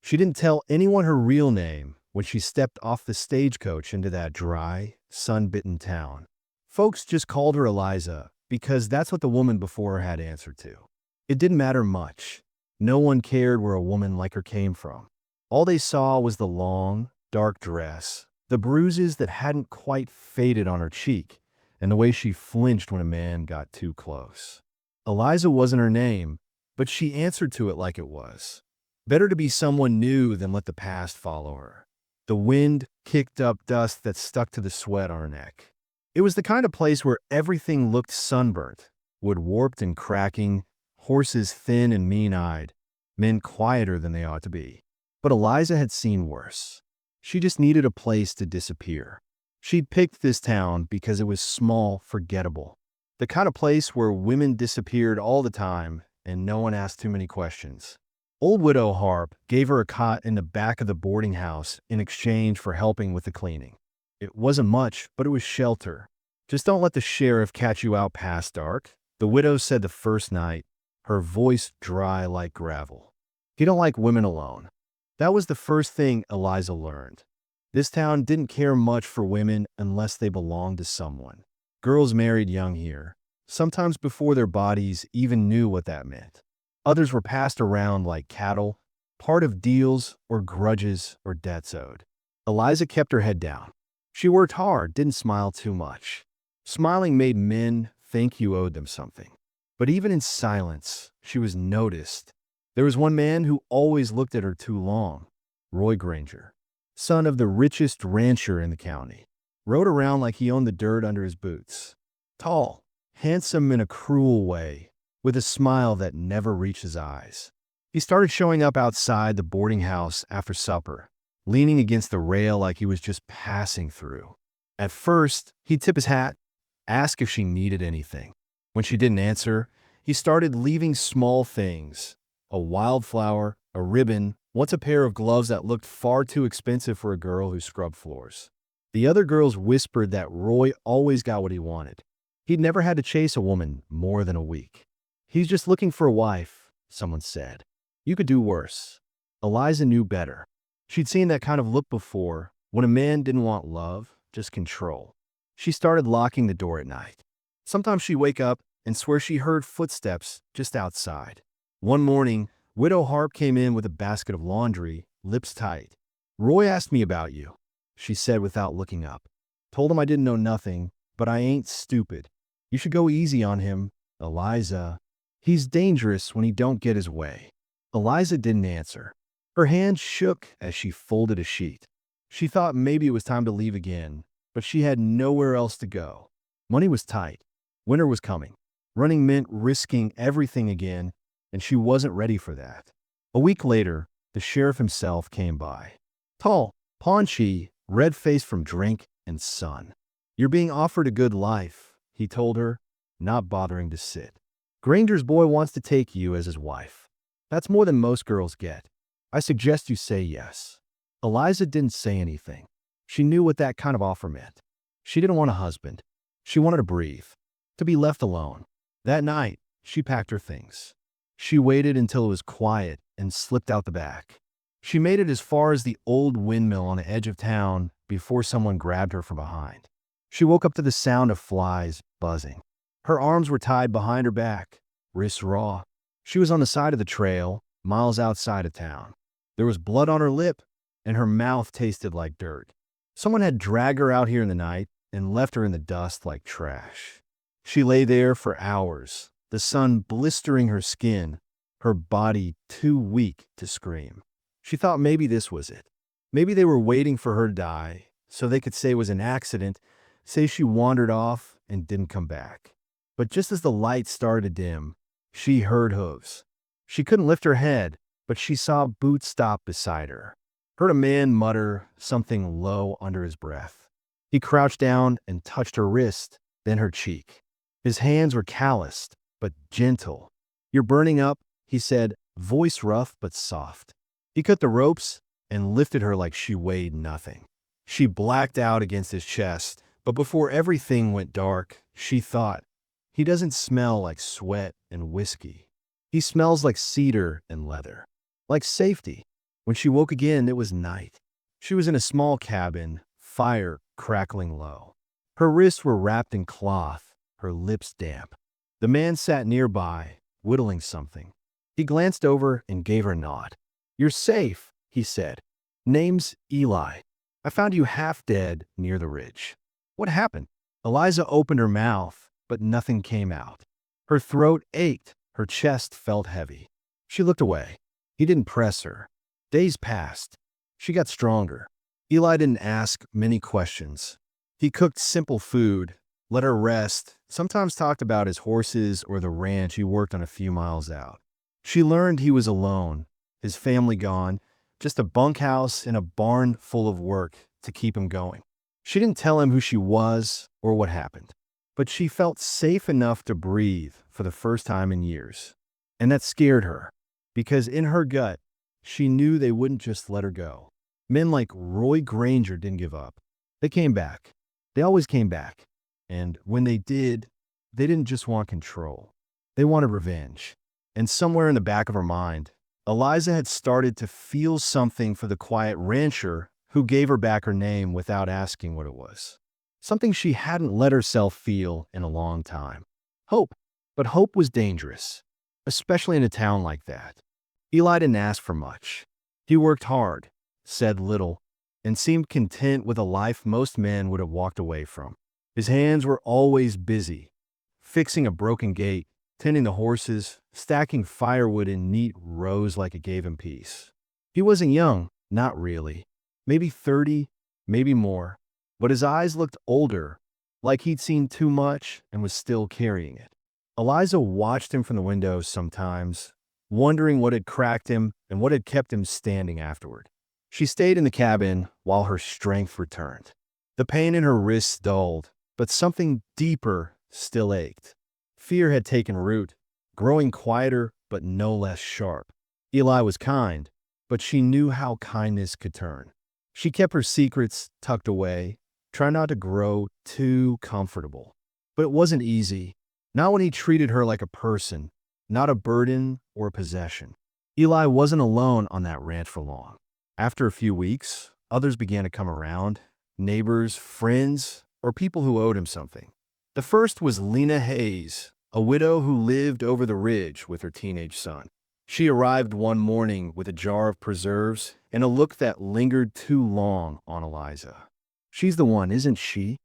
She didn't tell anyone her real name when she stepped off the stagecoach into that dry, sun-bitten town. Folks just called her Eliza because that's what the woman before her had answered to. It didn't matter much. No one cared where a woman like her came from. All they saw was the long, dark dress, the bruises that hadn't quite faded on her cheek, and the way she flinched when a man got too close. Eliza wasn't her name, but she answered to it like it was. Better to be someone new than let the past follow her. The wind kicked up dust that stuck to the sweat on her neck. It was the kind of place where everything looked sunburnt, wood warped and cracking, horses thin and mean-eyed, men quieter than they ought to be. But Eliza had seen worse. She just needed a place to disappear. She'd picked this town because it was small, forgettable. The kind of place where women disappeared all the time and no one asked too many questions. Old Widow Harp gave her a cot in the back of the boarding house in exchange for helping with the cleaning. It wasn't much, but it was shelter. Just don't let the sheriff catch you out past dark, the widow said the first night, her voice dry like gravel. He don't like women alone. That was the first thing Eliza learned. This town didn't care much for women unless they belonged to someone. Girls married young here, sometimes before their bodies even knew what that meant. Others were passed around like cattle, part of deals or grudges or debts owed. Eliza kept her head down. She worked hard, didn't smile too much. Smiling made men think you owed them something. But even in silence, she was noticed. There was one man who always looked at her too long. Roy Granger, son of the richest rancher in the county, rode around like he owned the dirt under his boots. Tall, handsome in a cruel way, with a smile that never reached his eyes. He started showing up outside the boarding house after supper, leaning against the rail like he was just passing through. At first, he'd tip his hat, ask if she needed anything. When she didn't answer, he started leaving small things: a wildflower, a ribbon, once a pair of gloves that looked far too expensive for a girl who scrubbed floors. The other girls whispered that Roy always got what he wanted. He'd never had to chase a woman more than a week. He's just looking for a wife, someone said. You could do worse. Eliza knew better. She'd seen that kind of look before, when a man didn't want love, just control. She started locking the door at night. Sometimes she'd wake up and swear she heard footsteps just outside. One morning, Widow Harp came in with a basket of laundry, lips tight. "Roy asked me about you," she said without looking up. "Told him I didn't know nothing, but I ain't stupid. You should go easy on him, Eliza. He's dangerous when he don't get his way." Eliza didn't answer. Her hand shook as she folded a sheet. She thought maybe it was time to leave again, but she had nowhere else to go. Money was tight. Winter was coming. Running meant risking everything again, and she wasn't ready for that. A week later, the sheriff himself came by. Tall, paunchy, red-faced from drink and sun. "You're being offered a good life," he told her, not bothering to sit. "Granger's boy wants to take you as his wife. That's more than most girls get. I suggest you say yes." Eliza didn't say anything. She knew what that kind of offer meant. She didn't want a husband. She wanted to breathe, to be left alone. That night, she packed her things. She waited until it was quiet and slipped out the back. She made it as far as the old windmill on the edge of town before someone grabbed her from behind. She woke up to the sound of flies buzzing. Her arms were tied behind her back, wrists raw. She was on the side of the trail, miles outside of town. There was blood on her lip, and her mouth tasted like dirt. Someone had dragged her out here in the night and left her in the dust like trash. She lay there for hours, the sun blistering her skin, her body too weak to scream. She thought maybe this was it. Maybe they were waiting for her to die, so they could say it was an accident, say she wandered off and didn't come back. But just as the light started to dim, she heard hooves. She couldn't lift her head, but she saw boots stop beside her. Heard a man mutter something low under his breath. He crouched down and touched her wrist, then her cheek. His hands were calloused, but gentle. "You're burning up," he said, voice rough but soft. He cut the ropes and lifted her like she weighed nothing. She blacked out against his chest, but before everything went dark, she thought, "He doesn't smell like sweat and whiskey. He smells like cedar and leather, like safety." When she woke again, it was night. She was in a small cabin, fire crackling low. Her wrists were wrapped in cloth, her lips damp. The man sat nearby, whittling something. He glanced over and gave her a nod. "You're safe," he said. "Name's Eli. I found you half dead near the ridge." "What happened?" Eliza opened her mouth, but nothing came out. Her throat ached, her chest felt heavy. She looked away. He didn't press her. Days passed. She got stronger. Eli didn't ask many questions. He cooked simple food, let her rest, sometimes talked about his horses or the ranch he worked on a few miles out. She learned he was alone, his family gone, just a bunkhouse and a barn full of work to keep him going. She didn't tell him who she was or what happened, but she felt safe enough to breathe for the first time in years. And that scared her, because in her gut, she knew they wouldn't just let her go. Men like Roy Granger didn't give up. They came back. They always came back. And when they did, they didn't just want control. They wanted revenge. And somewhere in the back of her mind, Eliza had started to feel something for the quiet rancher who gave her back her name without asking what it was. Something she hadn't let herself feel in a long time. Hope. But hope was dangerous, especially in a town like that. Eli didn't ask for much. He worked hard, said little, and seemed content with a life most men would have walked away from. His hands were always busy, fixing a broken gate, tending the horses, stacking firewood in neat rows like it gave him peace. He wasn't young, not really. Maybe 30, maybe more. But his eyes looked older, like he'd seen too much and was still carrying it. Eliza watched him from the window sometimes, wondering what had cracked him and what had kept him standing afterward. She stayed in the cabin while her strength returned. The pain in her wrists dulled, but something deeper still ached. Fear had taken root, growing quieter but no less sharp. Eli was kind, but she knew how kindness could turn. She kept her secrets tucked away, trying not to grow too comfortable. But it wasn't easy, not when he treated her like a person, not a burden or a possession. Eli wasn't alone on that ranch for long. After a few weeks, others began to come around, neighbors, friends, or people who owed him something. The first was Lena Hayes, a widow who lived over the ridge with her teenage son. She arrived one morning with a jar of preserves and a look that lingered too long on Eliza. "She's the one, isn't she?"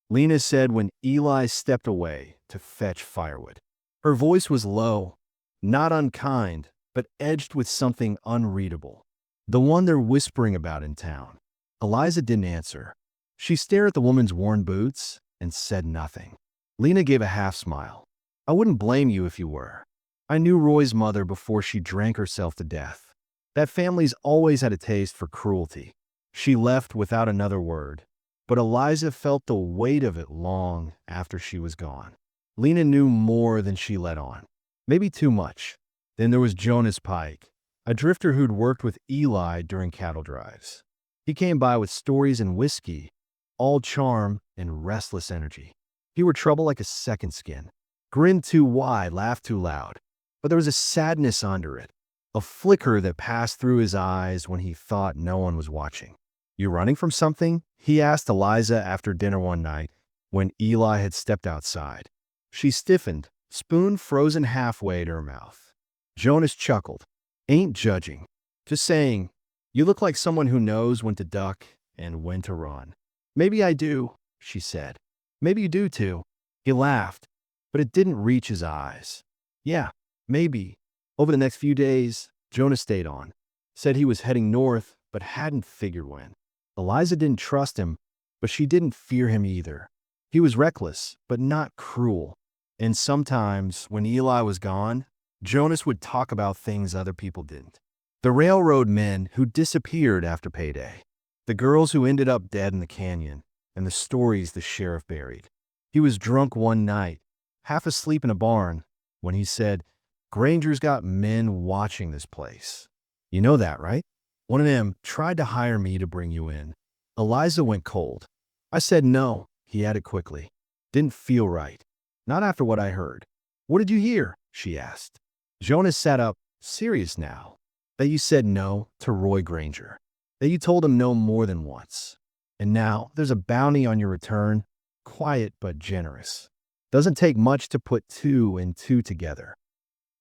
Lena said when Eli stepped away to fetch firewood. Her voice was low, not unkind, but edged with something unreadable. "The one they're whispering about in town." Eliza didn't answer. She stared at the woman's worn boots and said nothing. Lena gave a half smile. "I wouldn't blame you if you were. I knew Roy's mother before she drank herself to death. That family's always had a taste for cruelty." She left without another word, but Eliza felt the weight of it long after she was gone. Lena knew more than she let on. Maybe too much. Then there was Jonas Pike, a drifter who'd worked with Eli during cattle drives. He came by with stories and whiskey, all charm and restless energy. He wore trouble like a second skin. Grinned too wide, laughed too loud. But there was a sadness under it, a flicker that passed through his eyes when he thought no one was watching. "You running from something?" he asked Eliza after dinner one night when Eli had stepped outside. She stiffened, spoon frozen halfway to her mouth. Jonas chuckled. "Ain't judging. Just saying, you look like someone who knows when to duck and when to run." "Maybe I do," she said. "Maybe you do too." He laughed, but it didn't reach his eyes. "Yeah, maybe." Over the next few days, Jonas stayed on. Said he was heading north, but hadn't figured when. Eliza didn't trust him, but she didn't fear him either. He was reckless, but not cruel. And sometimes, when Eli was gone, Jonas would talk about things other people didn't. The railroad men who disappeared after payday. The girls who ended up dead in the canyon, and the stories the sheriff buried. He was drunk one night, half asleep in a barn, when he said, "Granger's got men watching this place. You know that, right? One of them tried to hire me to bring you in." Eliza went cold. "I said no," he added quickly. "Didn't feel right. Not after what I heard." "What did you hear?" she asked. Jonas sat up, serious now. that you said no to Roy Granger, that you told him no more than once. And now there's a bounty on your return, quiet but generous. Doesn't take much to put two and two together.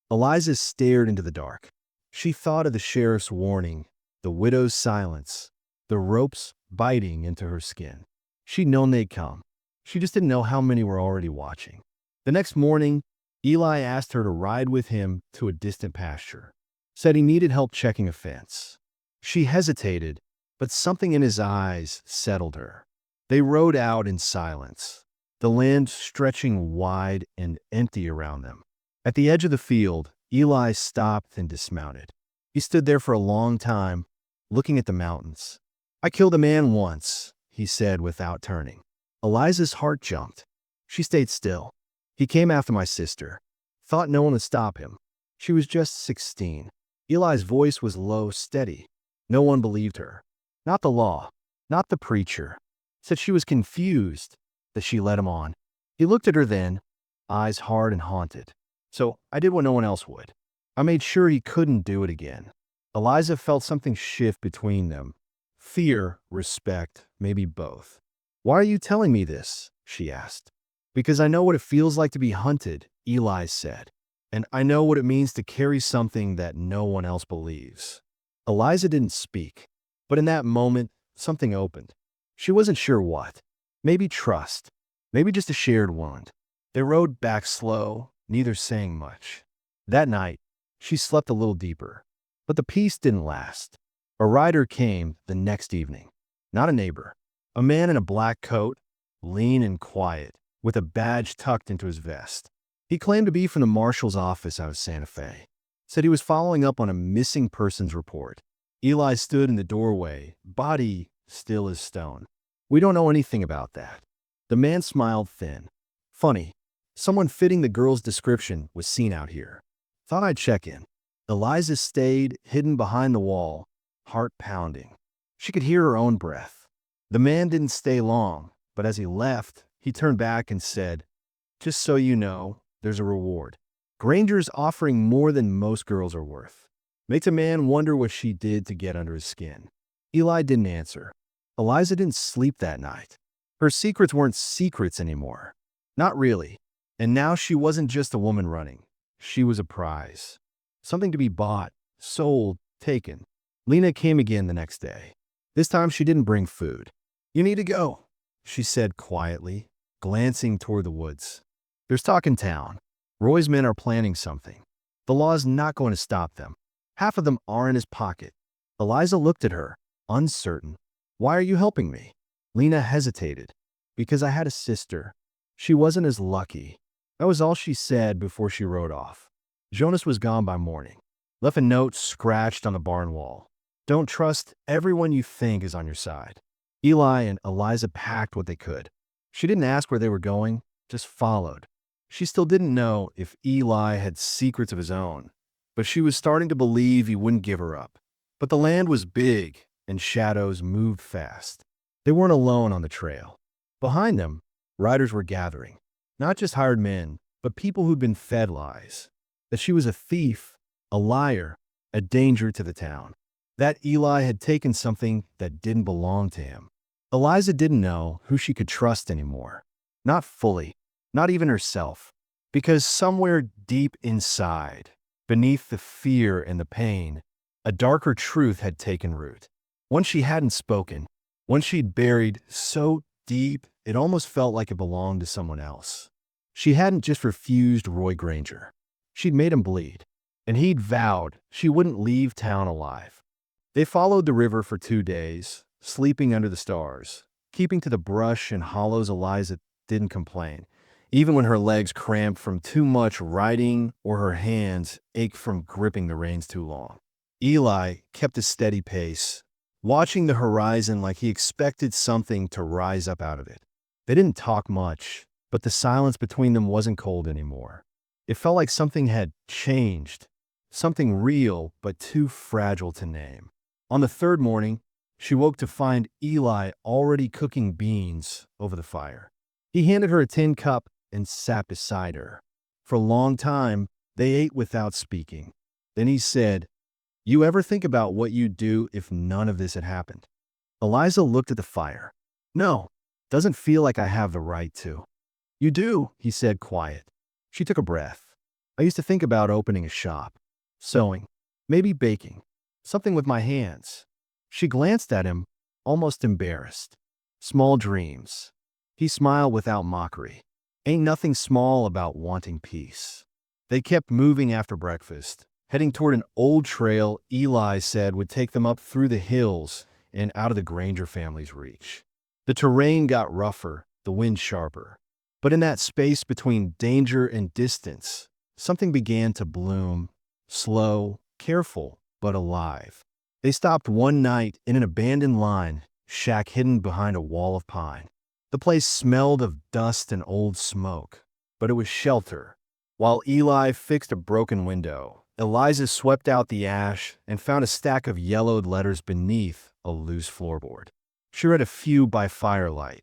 Eliza stared into the dark. She thought of the sheriff's warning, the widow's silence, the ropes biting into her skin. She'd known they'd come. She just didn't know how many were already watching. The next morning, Eli asked her to ride with him to a distant pasture. Said he needed help checking a fence. She hesitated, but something in his eyes settled her. They rode out in silence, the land stretching wide and empty around them. At the edge of the field, Eli stopped and dismounted. He stood there for a long time, looking at the mountains. "I killed a man once," he said without turning. Eliza's heart jumped. She stayed still. "He came after my sister. Thought no one would stop him. She was just 16. Eli's voice was low, steady. No one believed her. Not the law, not the preacher. Said she was confused, that she led him on. He looked at her then, eyes hard and haunted. So I did what no one else would. I made sure he couldn't do it again." Eliza felt something shift between them. Fear, respect, maybe both. "Why are you telling me this?" she asked. "Because I know what it feels like to be hunted," Eli said. "And I know what it means to carry something that no one else believes." Eliza didn't speak, but in that moment, something opened. She wasn't sure what. Maybe trust. Maybe just a shared wound. They rode back slow, neither saying much. That night, she slept a little deeper. But the peace didn't last. A rider came the next evening. Not a neighbor. A man in a black coat, lean and quiet, with a badge tucked into his vest. He claimed to be from the marshal's office out of Santa Fe. Said he was following up on a missing persons report. Eli stood in the doorway, body still as stone. "We don't know anything about that." The man smiled thin. "Funny. Someone fitting the girl's description was seen out here. Thought I'd check in." Eliza stayed, hidden behind the wall, heart pounding. She could hear her own breath. The man didn't stay long, but as he left, he turned back and said, "Just so you know, there's a reward. Granger's offering more than most girls are worth." Makes a man wonder what she did to get under his skin. Eli didn't answer. Eliza didn't sleep that night. Her secrets weren't secrets anymore. Not really. And now she wasn't just a woman running. She was a prize. Something to be bought, sold, taken. Lena came again the next day. This time she didn't bring food. "You need to go," she said quietly, glancing toward the woods. "There's talk in town. Roy's men are planning something. The law's not going to stop them. Half of them are in his pocket." Eliza looked at her, uncertain. "Why are you helping me?" Lena hesitated. "Because I had a sister. She wasn't as lucky." That was all she said before she rode off. Jonas was gone by morning. Left a note scratched on the barn wall. "Don't trust everyone you think is on your side." Eli and Eliza packed what they could. She didn't ask where they were going, just followed. She still didn't know if Eli had secrets of his own, but she was starting to believe he wouldn't give her up. But the land was big, and shadows moved fast. They weren't alone on the trail. Behind them, riders were gathering. Not just hired men, but people who'd been fed lies. That she was a thief, a liar, a danger to the town. That Eli had taken something that didn't belong to him. Eliza didn't know who she could trust anymore. Not fully, not even herself. Because somewhere deep inside, beneath the fear and the pain, a darker truth had taken root. One she hadn't spoken, one she'd buried so deep it almost felt like it belonged to someone else. She hadn't just refused Roy Granger. She'd made him bleed, and he'd vowed she wouldn't leave town alive. They followed the river for 2 days, sleeping under the stars, keeping to the brush and hollows. Eliza didn't complain, even when her legs cramped from too much riding or her hands ached from gripping the reins too long. Eli kept a steady pace, watching the horizon like he expected something to rise up out of it. They didn't talk much, but the silence between them wasn't cold anymore. It felt like something had changed, something real but too fragile to name. On the third morning, she woke to find Eli already cooking beans over the fire. He handed her a tin cup and sat beside her. For a long time, they ate without speaking. Then he said, You ever think about what you'd do if none of this had happened? Eliza looked at the fire. No, doesn't feel like I have the right to. You do, he said, quiet. She took a breath. I used to think about opening a shop, sewing, maybe baking, something with my hands. She glanced at him, almost embarrassed. Small dreams. He smiled without mockery. Ain't nothing small about wanting peace. They kept moving after breakfast, heading toward an old trail Eli said would take them up through the hills and out of the Granger family's reach. The terrain got rougher, the wind sharper. But in that space between danger and distance, something began to bloom, slow, careful, but alive. They stopped one night in an abandoned line shack hidden behind a wall of pine. The place smelled of dust and old smoke, but it was shelter. While Eli fixed a broken window, Eliza swept out the ash and found a stack of yellowed letters beneath a loose floorboard. She read a few by firelight.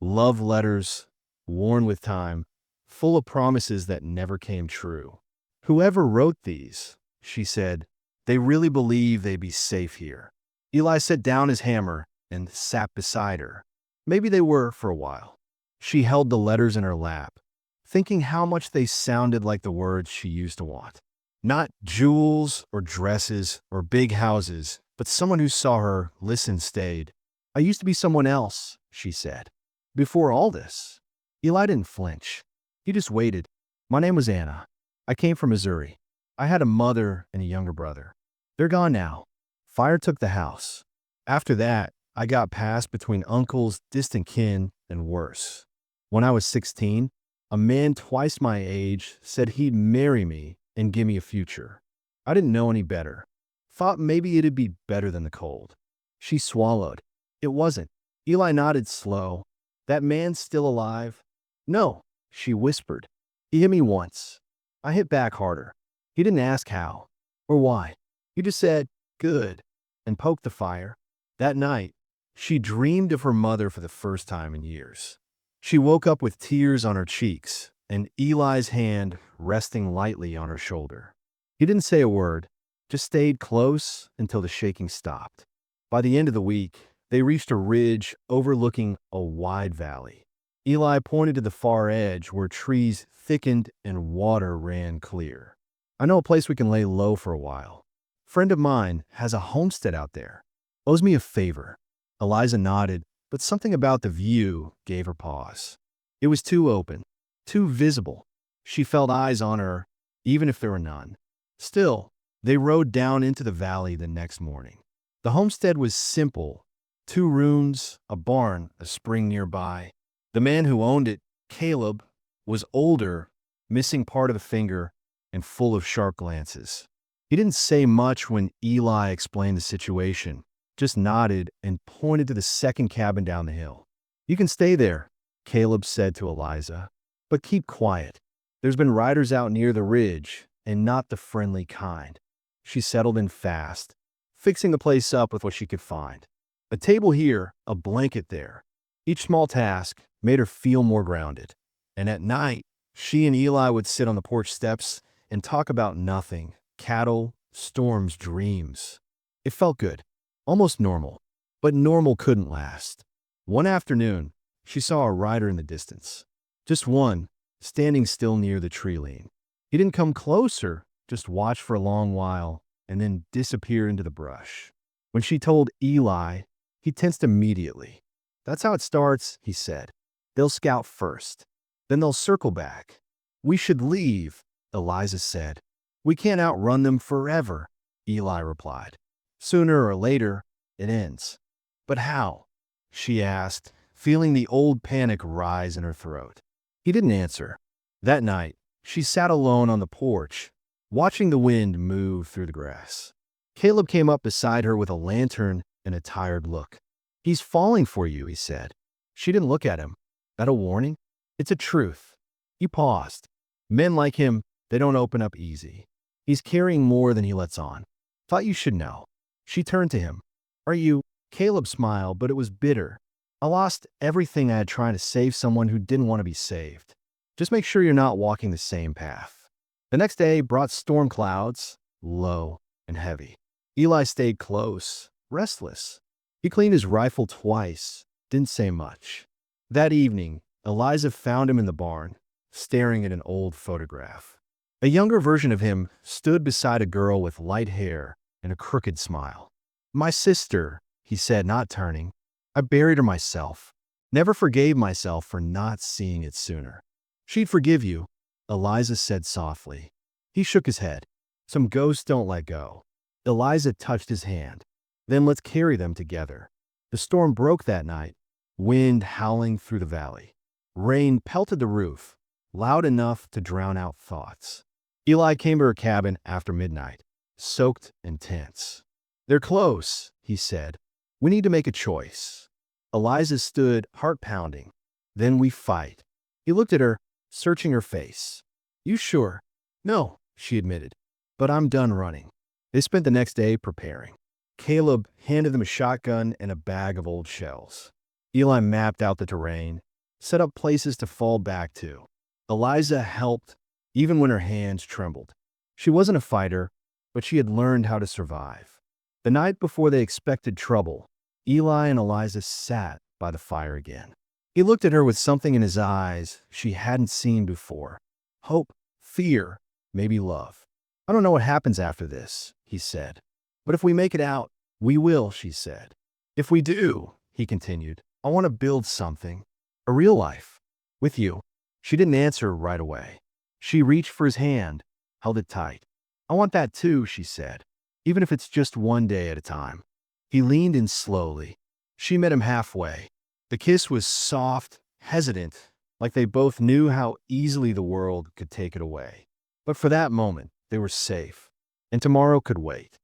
Love letters, worn with time, full of promises that never came true. Whoever wrote these, she said, they really believe they'd be safe here. Eli set down his hammer and sat beside her. Maybe they were for a while. She held the letters in her lap, thinking how much they sounded like the words she used to want. Not jewels or dresses or big houses, but someone who saw her, listened, stayed. I used to be someone else, she said. Before all this. Eli didn't flinch. He just waited. My name was Anna. I came from Missouri. I had a mother and a younger brother. They're gone now. Fire took the house. After that, I got passed between uncles, distant kin, and worse. When I was 16, a man twice my age said he'd marry me and give me a future. I didn't know any better. Thought maybe it'd be better than the cold. She swallowed. It wasn't. Eli nodded slow. That man's still alive? No, she whispered. He hit me once. I hit back harder. He didn't ask how or why. He just said, good, and poked the fire. That night, she dreamed of her mother for the first time in years. She woke up with tears on her cheeks and Eli's hand resting lightly on her shoulder. He didn't say a word, just stayed close until the shaking stopped. By the end of the week, they reached a ridge overlooking a wide valley. Eli pointed to the far edge where trees thickened and water ran clear. I know a place we can lay low for a while. Friend of mine has a homestead out there. Owes me a favor. Eliza nodded, but something about the view gave her pause. It was too open, too visible. She felt eyes on her, even if there were none. Still, they rode down into the valley the next morning. The homestead was simple. 2 rooms, a barn, a spring nearby. The man who owned it, Caleb, was older, missing part of a finger, and full of sharp glances. He didn't say much when Eli explained the situation, just nodded and pointed to the second cabin down the hill. You can stay there, Caleb said to Eliza, but keep quiet. There's been riders out near the ridge, and not the friendly kind. She settled in fast, fixing the place up with what she could find. A table here, a blanket there. Each small task made her feel more grounded. And at night, she and Eli would sit on the porch steps and talk about nothing, cattle, storms, dreams. It felt good, almost normal, but normal couldn't last. One afternoon, she saw a rider in the distance. Just one, standing still near the tree lean. He didn't come closer, just watch for a long while and then disappear into the brush. When she told Eli, he tensed immediately. That's how it starts, he said. They'll scout first. Then they'll circle back. We should leave, Eliza said. We can't outrun them forever, Eli replied. Sooner or later, it ends. But how? She asked, feeling the old panic rise in her throat. He didn't answer. That night, she sat alone on the porch, watching the wind move through the grass. Caleb came up beside her with a lantern and a tired look. He's falling for you, he said. She didn't look at him. That a warning? It's a truth. He paused. Men like him, they don't open up easy. He's carrying more than he lets on. Thought you should know. She turned to him. Are you? Caleb smiled, but it was bitter. I lost everything I had trying to save someone who didn't want to be saved. Just make sure you're not walking the same path. The next day brought storm clouds, low and heavy. Eli stayed close, restless. He cleaned his rifle twice, didn't say much. That evening, Eliza found him in the barn, staring at an old photograph. A younger version of him stood beside a girl with light hair and a crooked smile. "My sister," he said, not turning. "I buried her myself. Never forgave myself for not seeing it sooner." "She'd forgive you," Eliza said softly. He shook his head. "Some ghosts don't let go." Eliza touched his hand. "Then let's carry them together." The storm broke that night, wind howling through the valley. Rain pelted the roof, loud enough to drown out thoughts. Eli came to her cabin after midnight, soaked and tense. "They're close," he said. "We need to make a choice." Eliza stood, heart pounding. "Then we fight." He looked at her, searching her face. "You sure?" "No," she admitted, "but I'm done running." They spent the next day preparing. Caleb handed them a shotgun and a bag of old shells. Eli mapped out the terrain, set up places to fall back to. Eliza helped, even when her hands trembled. She wasn't a fighter, but she had learned how to survive. The night before they expected trouble, Eli and Eliza sat by the fire again. He looked at her with something in his eyes she hadn't seen before. Hope, fear, maybe love. "I don't know what happens after this," he said. "But if we make it out, we will," she said. "If we do," he continued, "I want to build something. A real life. With you." She didn't answer right away. She reached for his hand, held it tight. "I want that too," she said, "even if it's just one day at a time." He leaned in slowly. She met him halfway. The kiss was soft, hesitant, like they both knew how easily the world could take it away. But for that moment, they were safe, and tomorrow could wait.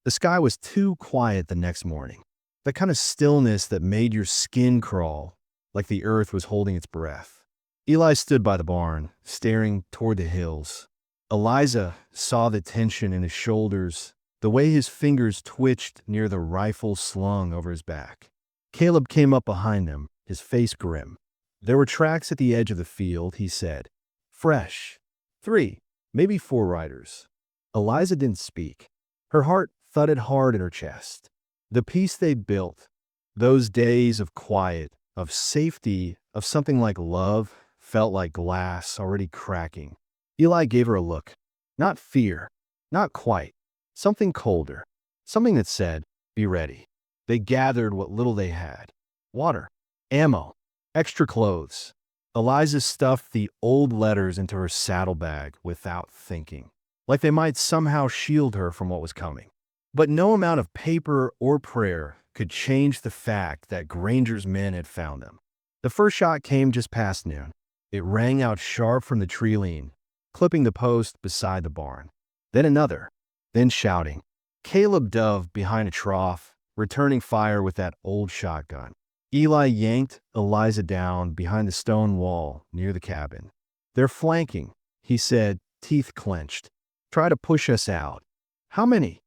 The sky was too quiet the next morning, the kind of stillness that made your skin crawl, like the earth was holding its breath. Eli stood by the barn, staring toward the hills. Eliza saw the tension in his shoulders, the way his fingers twitched near the rifle slung over his back. Caleb came up behind them, his face grim. "There were tracks at the edge of the field," he said. "Fresh. 3, maybe 4 riders." Eliza didn't speak. Her heart thudded hard in her chest. The peace they'd built, those days of quiet, of safety, of something like love, felt like glass already cracking. Eli gave her a look. Not fear, not quite. Something colder. Something that said, "Be ready." They gathered what little they had. Water, ammo, extra clothes. Eliza stuffed the old letters into her saddlebag without thinking, like they might somehow shield her from what was coming. But no amount of paper or prayer could change the fact that Granger's men had found them. The first shot came just past noon. It rang out sharp from the tree lean, clipping the post beside the barn. Then another, then shouting. Caleb dove behind a trough, returning fire with that old shotgun. Eli yanked Eliza down behind the stone wall near the cabin. "They're flanking," he said, teeth clenched. "Try to push us out." "How many?"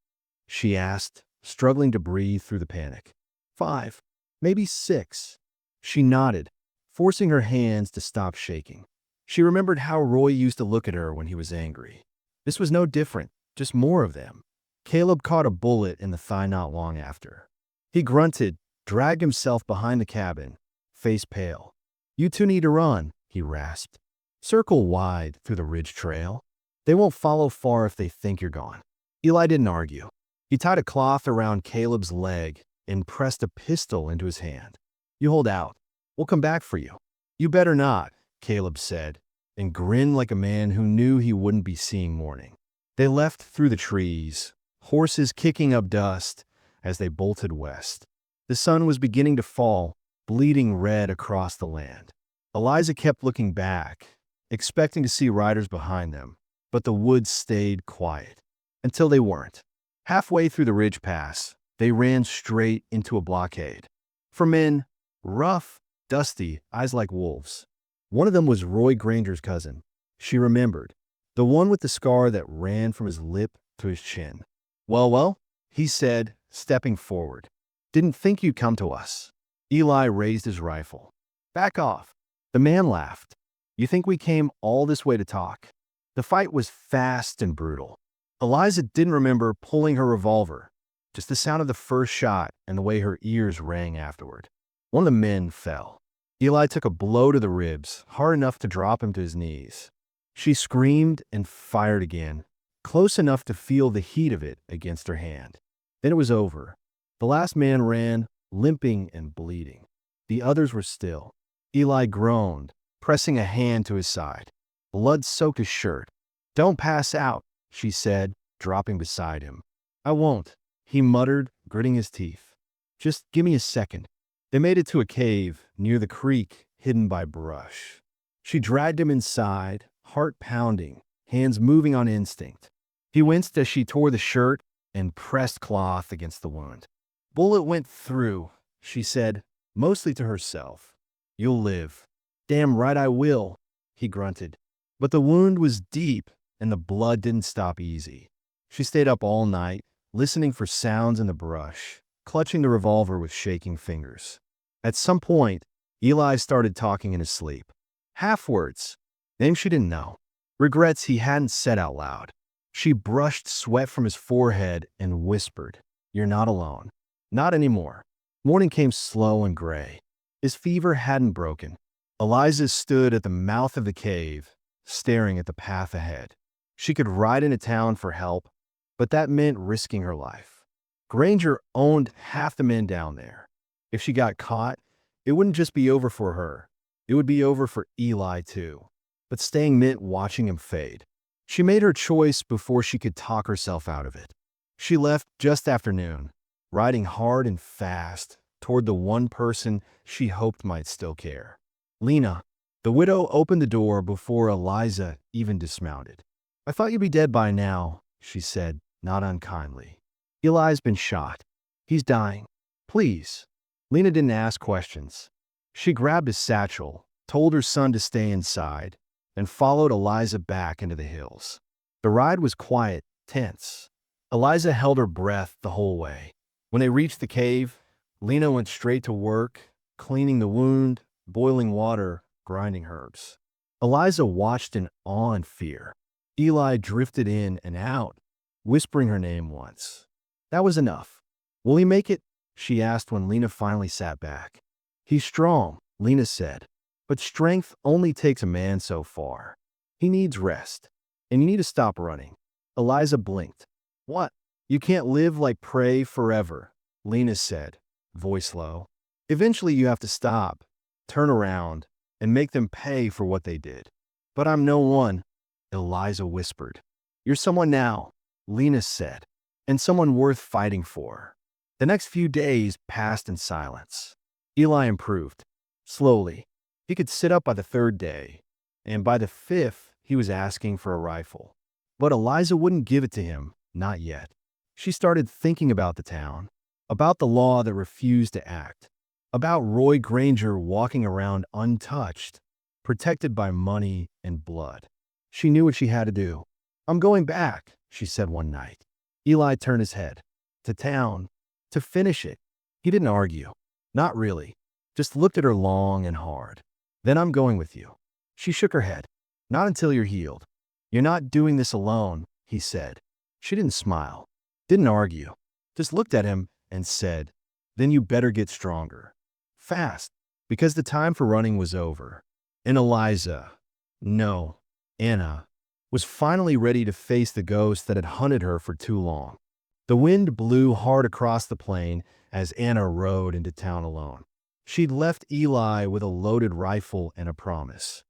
she asked, struggling to breathe through the panic. 5, maybe 6. She nodded, forcing her hands to stop shaking. She remembered how Roy used to look at her when he was angry. This was no different, just more of them. Caleb caught a bullet in the thigh not long after. He grunted, dragged himself behind the cabin, face pale. "You two need to run," he rasped. "Circle wide through the ridge trail. They won't follow far if they think you're gone." Eli didn't argue. He tied a cloth around Caleb's leg and pressed a pistol into his hand. "You hold out. We'll come back for you." "You better not," Caleb said, and grinned like a man who knew he wouldn't be seeing morning. They left through the trees, horses kicking up dust as they bolted west. The sun was beginning to fall, bleeding red across the land. Eliza kept looking back, expecting to see riders behind them, but the woods stayed quiet. Until they weren't. Halfway through the ridge pass, they ran straight into a blockade. For men, rough, dusty, eyes like wolves. One of them was Roy Granger's cousin. She remembered. The one with the scar that ran from his lip to his chin. Well, he said, stepping forward. "Didn't think you'd come to us." Eli raised his rifle. "Back off." The man laughed. "You think we came all this way to talk?" The fight was fast and brutal. Eliza didn't remember pulling her revolver, just the sound of the first shot and the way her ears rang afterward. One of the men fell. Eli took a blow to the ribs, hard enough to drop him to his knees. She screamed and fired again, close enough to feel the heat of it against her hand. Then it was over. The last man ran, limping and bleeding. The others were still. Eli groaned, pressing a hand to his side. Blood soaked his shirt. "Don't pass out," she said, dropping beside him. "I won't," he muttered, gritting his teeth. "Just give me a second." They made it to a cave near the creek, hidden by brush. She dragged him inside, heart pounding, hands moving on instinct. He winced as she tore the shirt and pressed cloth against the wound. "Bullet went through," she said, mostly to herself. "You'll live." "Damn right I will," he grunted. But the wound was deep, and the blood didn't stop easy. She stayed up all night, listening for sounds in the brush, clutching the revolver with shaking fingers. At some point, Eli started talking in his sleep. Half words, names she didn't know, regrets he hadn't said out loud. She brushed sweat from his forehead and whispered, "You're not alone." Not anymore. Morning came slow and gray. His fever hadn't broken. Eliza stood at the mouth of the cave, staring at the path ahead. She could ride into town for help, but that meant risking her life. Granger owned half the men down there. If she got caught, it wouldn't just be over for her. It would be over for Eli, too. But staying meant watching him fade. She made her choice before she could talk herself out of it. She left just after noon, riding hard and fast toward the one person she hoped might still care. Lena. The widow opened the door before Eliza even dismounted. "I thought you'd be dead by now," she said, not unkindly. "Eli's been shot. He's dying. Please." Lena didn't ask questions. She grabbed his satchel, told her son to stay inside, and followed Eliza back into the hills. The ride was quiet, tense. Eliza held her breath the whole way. When they reached the cave, Lena went straight to work, cleaning the wound, boiling water, grinding herbs. Eliza watched in awe and fear. Eli drifted in and out, whispering her name once. That was enough. "Will he make it?" she asked when Lena finally sat back. "He's strong," Lena said, "but strength only takes a man so far. He needs rest, and you need to stop running." Eliza blinked. "What? You can't live like prey forever," Lena said, voice low. "Eventually you have to stop, turn around, and make them pay for what they did." "But I'm no one," Eliza whispered. "You're someone now," Lena said, "and someone worth fighting for." The next few days passed in silence. Eli improved, slowly. He could sit up by the third day, and by the fifth, he was asking for a rifle. But Eliza wouldn't give it to him, not yet. She started thinking about the town, about the law that refused to act, about Roy Granger walking around untouched, protected by money and blood. She knew what she had to do. "I'm going back," she said one night. Eli turned his head. "To town. To finish it." He didn't argue. Not really. Just looked at her long and hard. "Then I'm going with you." She shook her head. "Not until you're healed." "You're not doing this alone," he said. She didn't smile. Didn't argue. Just looked at him and said, "Then you better get stronger. Fast." Because the time for running was over. And Eliza, no, Anna, was finally ready to face the ghost that had hunted her for too long. The wind blew hard across the plain as Anna rode into town alone. She'd left Eli with a loaded rifle and a promise.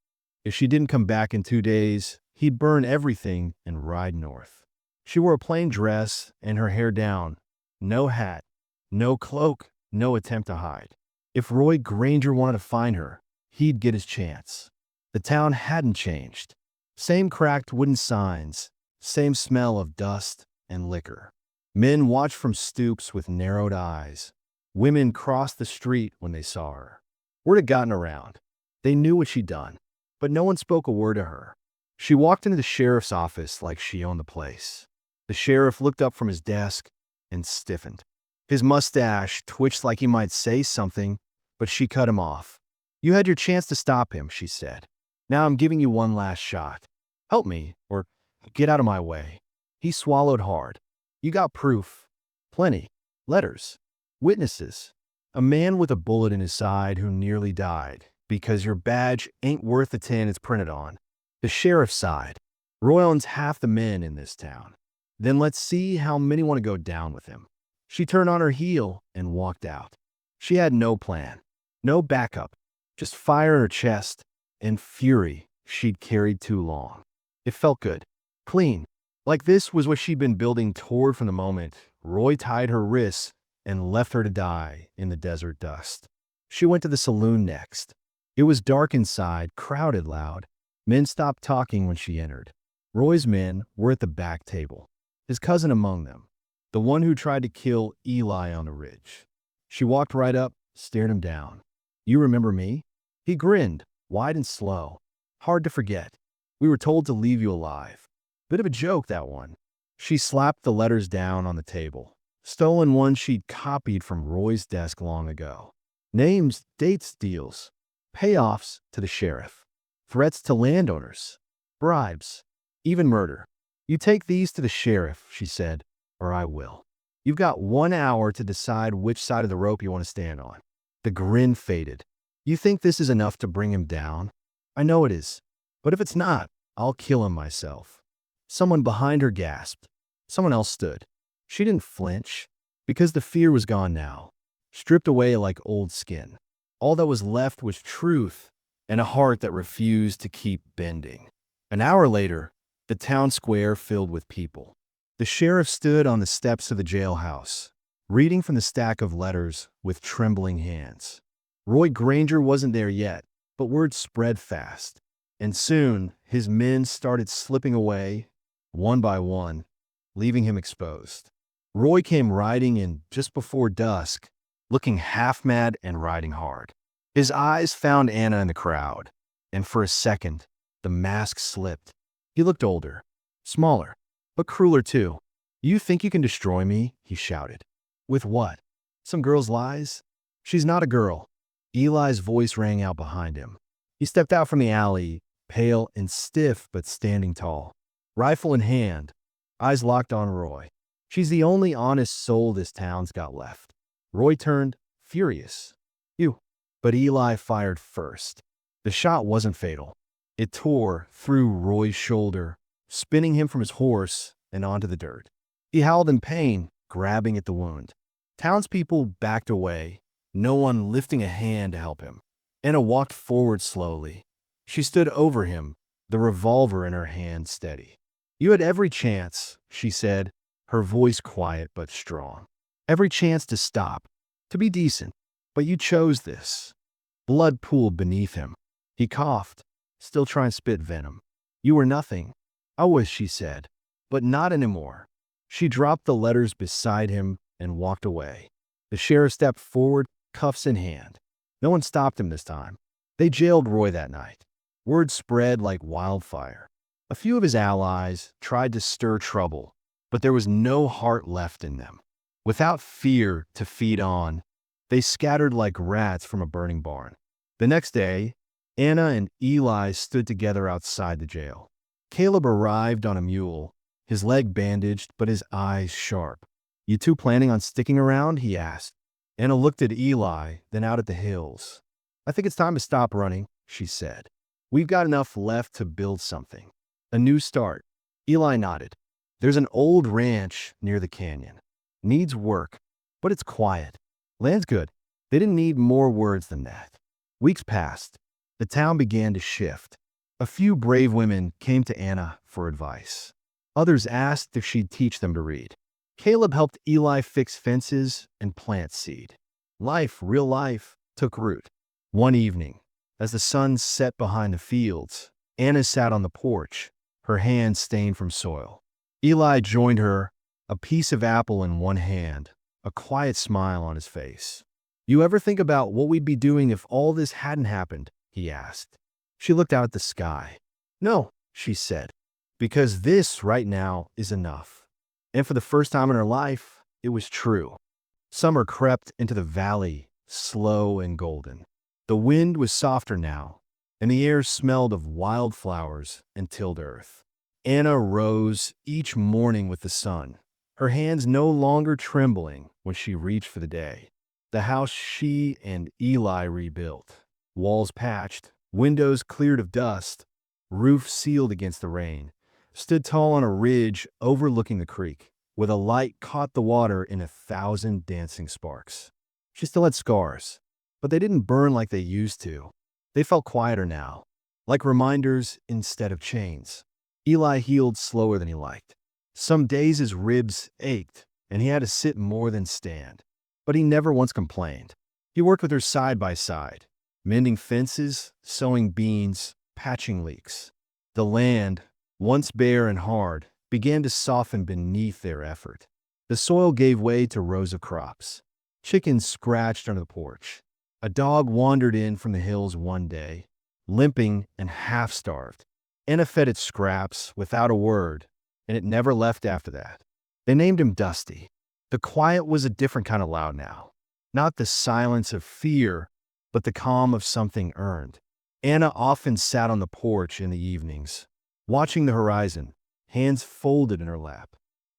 If she didn't come back in 2 days, he'd burn everything and ride north. She wore a plain dress and her hair down. No hat, no cloak, no attempt to hide. If Roy Granger wanted to find her, he'd get his chance. The town hadn't changed. Same cracked wooden signs, same smell of dust and liquor. Men watched from stoops with narrowed eyes. Women crossed the street when they saw her. Word had gotten around. They knew what she'd done, but no one spoke a word to her. She walked into the sheriff's office like she owned the place. The sheriff looked up from his desk and stiffened. His mustache twitched like he might say something, but she cut him off. "You had your chance to stop him," she said. "Now I'm giving you one last shot. Help me, or get out of my way." He swallowed hard. "You got proof." "Plenty." Letters. Witnesses. A man with a bullet in his side who nearly died because your badge ain't worth the tin it's printed on. The sheriff's side. Roy owns half the men in this town. Then let's see how many want to go down with him. She turned on her heel and walked out. She had no plan, no backup, just fire in her chest and fury she'd carried too long. It felt good, clean, like this was what she'd been building toward from the moment Roy tied her wrists and left her to die in the desert dust. She went to the saloon next. It was dark inside, crowded loud. Men stopped talking when she entered. Roy's men were at the back table, his cousin among them, the one who tried to kill Eli on the ridge. She walked right up, stared him down. "You remember me?" He grinned, wide and slow. "Hard to forget. We were told to leave you alive." Bit of a joke, that one. She slapped the letters down on the table. Stolen ones she'd copied from Roy's desk long ago. Names, dates, deals. Payoffs to the sheriff. Threats to landowners. Bribes. Even murder. "You take these to the sheriff," she said, "or I will. You've got 1 hour to decide which side of the rope you want to stand on." The grin faded. "You think this is enough to bring him down?" "I know it is. But if it's not, I'll kill him myself." Someone behind her gasped. Someone else stood. She didn't flinch, because the fear was gone now, stripped away like old skin. All that was left was truth and a heart that refused to keep bending. An hour later, the town square filled with people. The sheriff stood on the steps of the jailhouse, reading from the stack of letters with trembling hands. Roy Granger wasn't there yet, but word spread fast. And soon, his men started slipping away, one by one, leaving him exposed. Roy came riding in just before dusk, looking half-mad and riding hard. His eyes found Anna in the crowd, and for a second, the mask slipped. He looked older, smaller, but crueler too. "You think you can destroy me?" he shouted. "With what? Some girl's lies?" "She's not a girl." Eli's voice rang out behind him. He stepped out from the alley, pale and stiff but standing tall, rifle in hand, eyes locked on Roy. "She's the only honest soul this town's got left." Roy turned, furious. "You." But Eli fired first. The shot wasn't fatal. It tore through Roy's shoulder, spinning him from his horse and onto the dirt. He howled in pain, grabbing at the wound. Townspeople backed away, no one lifting a hand to help him. Anna walked forward slowly. She stood over him, the revolver in her hand steady. "You had every chance," she said, her voice quiet but strong. "Every chance to stop, to be decent, but you chose this." Blood pooled beneath him. He coughed, still trying to spit venom. "You were nothing." "I was," she said, "but not anymore." She dropped the letters beside him and walked away. The sheriff stepped forward, cuffs in hand. No one stopped him this time. They jailed Roy that night. Word spread like wildfire. A few of his allies tried to stir trouble, but there was no heart left in them. Without fear to feed on, they scattered like rats from a burning barn. The next day, Anna and Eli stood together outside the jail. Caleb arrived on a mule, his leg bandaged but his eyes sharp. "You two planning on sticking around?" he asked. Anna looked at Eli, then out at the hills. "I think it's time to stop running," she said. "We've got enough left to build something. A new start." Eli nodded. "There's an old ranch near the canyon. Needs work, but it's quiet. Land's good." They didn't need more words than that. Weeks passed. The town began to shift. A few brave women came to Anna for advice. Others asked if she'd teach them to read. Caleb helped Eli fix fences and plant seed. Life, real life, took root. One evening, as the sun set behind the fields, Anna sat on the porch, her hands stained from soil. Eli joined her, a piece of apple in one hand, a quiet smile on his face. "You ever think about what we'd be doing if all this hadn't happened?" he asked. She looked out at the sky. "No," she said, "because this right now is enough." And for the first time in her life, it was true. Summer crept into the valley, slow and golden. The wind was softer now, and the air smelled of wildflowers and tilled earth. Anna rose each morning with the sun, her hands no longer trembling when she reached for the day. The house she and Eli rebuilt, walls patched, windows cleared of dust, roof sealed against the rain, stood tall on a ridge overlooking the creek, where the light caught the water in 1,000 dancing sparks. She still had scars, but they didn't burn like they used to. They felt quieter now, like reminders instead of chains. Eli healed slower than he liked. Some days his ribs ached, and he had to sit more than stand. But he never once complained. He worked with her side by side, mending fences, sowing beans, patching leaks. The land, once bare and hard, began to soften beneath their effort. The soil gave way to rows of crops. Chickens scratched under the porch. A dog wandered in from the hills one day, limping and half-starved. Anna fed it scraps without a word, and it never left after that. They named him Dusty. The quiet was a different kind of loud now. Not the silence of fear, but the calm of something earned. Anna often sat on the porch in the evenings, watching the horizon, hands folded in her lap.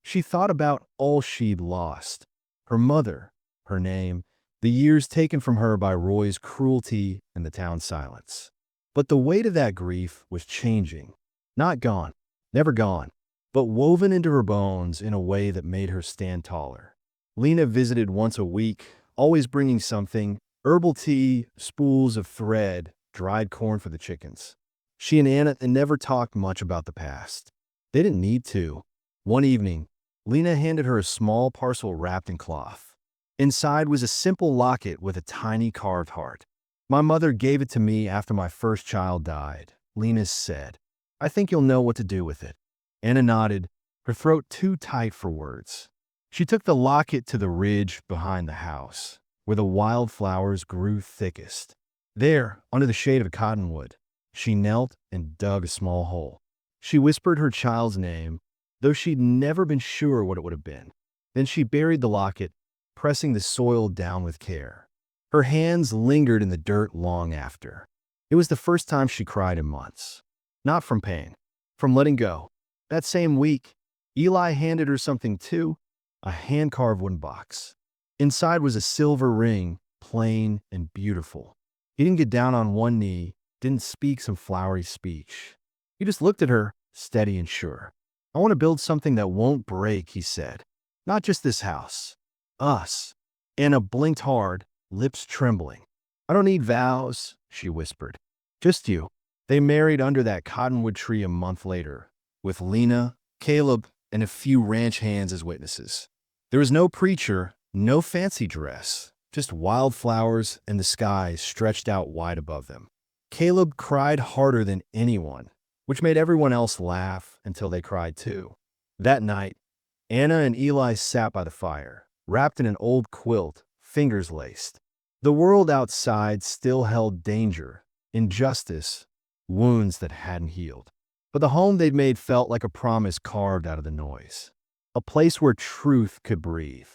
She thought about all she'd lost. Her mother, her name, the years taken from her by Roy's cruelty and the town's silence. But the weight of that grief was changing. Not gone, never gone, but woven into her bones in a way that made her stand taller. Lena visited once a week, always bringing something: herbal tea, spools of thread, dried corn for the chickens. She and Anna never talked much about the past. They didn't need to. One evening, Lena handed her a small parcel wrapped in cloth. Inside was a simple locket with a tiny carved heart. "My mother gave it to me after my first child died," Lena said. "I think you'll know what to do with it." Anna nodded, her throat too tight for words. She took the locket to the ridge behind the house, where the wildflowers grew thickest. There, under the shade of a cottonwood, she knelt and dug a small hole. She whispered her child's name, though she'd never been sure what it would have been. Then she buried the locket, pressing the soil down with care. Her hands lingered in the dirt long after. It was the first time she cried in months. Not from pain, from letting go. That same week, Eli handed her something too, a hand-carved wooden box. Inside was a silver ring, plain and beautiful. He didn't get down on one knee, didn't speak some flowery speech. He just looked at her, steady and sure. "I want to build something that won't break," he said. "Not just this house. Us." Anna blinked hard, lips trembling. "I don't need vows," she whispered. "Just you." They married under that cottonwood tree a month later, with Lena, Caleb, and a few ranch hands as witnesses. There was no preacher, no fancy dress, just wildflowers and the sky stretched out wide above them. Caleb cried harder than anyone, which made everyone else laugh until they cried too. That night, Anna and Eli sat by the fire, wrapped in an old quilt, fingers laced. The world outside still held danger, injustice, wounds that hadn't healed. But the home they'd made felt like a promise carved out of the noise. A place where truth could breathe.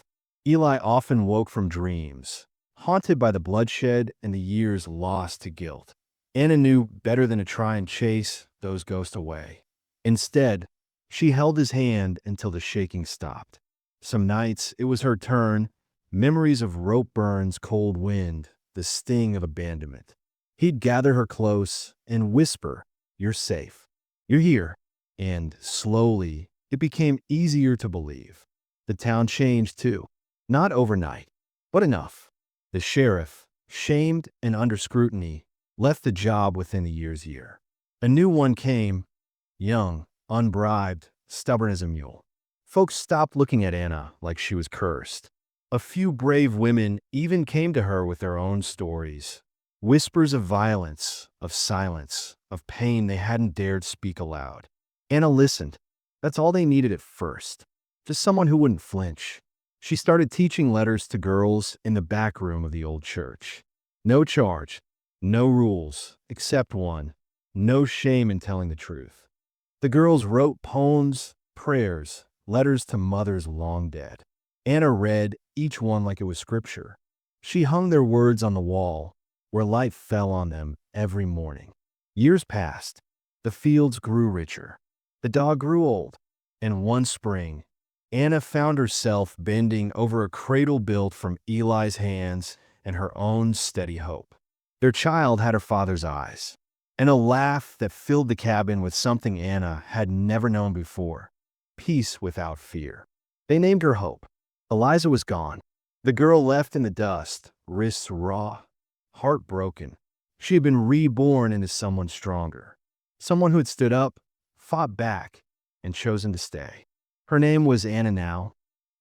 Eli often woke from dreams, haunted by the bloodshed and the years lost to guilt. Anna knew better than to try and chase those ghosts away. Instead, she held his hand until the shaking stopped. Some nights, it was her turn, memories of rope burns, cold wind, the sting of abandonment. He'd gather her close and whisper, "You're safe. You're here." And slowly, it became easier to believe. The town changed too. Not overnight, but enough. The sheriff, shamed and under scrutiny, left the job within the year. A new one came, young, unbribed, stubborn as a mule. Folks stopped looking at Anna like she was cursed. A few brave women even came to her with their own stories. Whispers of violence, of silence, of pain they hadn't dared speak aloud. Anna listened. That's all they needed at first. Just someone who wouldn't flinch. She started teaching letters to girls in the back room of the old church. No charge, no rules, except one: no shame in telling the truth. The girls wrote poems, prayers, letters to mothers long dead. Anna read each one like it was scripture. She hung their words on the wall, where light fell on them every morning. Years passed. The fields grew richer. The dog grew old. And one spring, Anna found herself bending over a cradle built from Eli's hands and her own steady hope. Their child had her father's eyes, and a laugh that filled the cabin with something Anna had never known before: peace without fear. They named her Hope. Eliza was gone. The girl left in the dust, wrists raw, heart broken. She had been reborn into someone stronger, someone who had stood up, fought back, and chosen to stay. Her name was Anna now,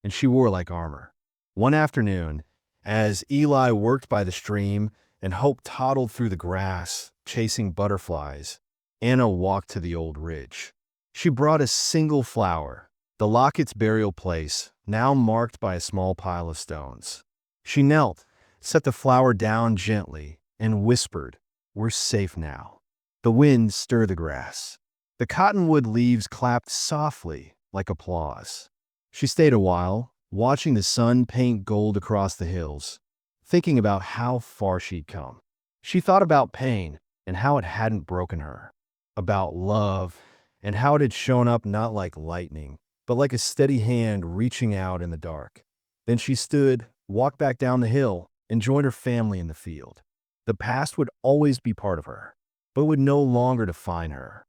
and she wore like armor. One afternoon, as Eli worked by the stream and Hope toddled through the grass, chasing butterflies, Anna walked to the old ridge. She brought a single flower, the Locket's burial place, now marked by a small pile of stones. She knelt, set the flower down gently, and whispered, "We're safe now." The wind stirred the grass. The cottonwood leaves clapped softly, like applause. She stayed a while, watching the sun paint gold across the hills, thinking about how far she'd come. She thought about pain and how it hadn't broken her, about love and how it had shown up not like lightning, but like a steady hand reaching out in the dark. Then she stood, walked back down the hill, and joined her family in the field. The past would always be part of her, but would no longer define her.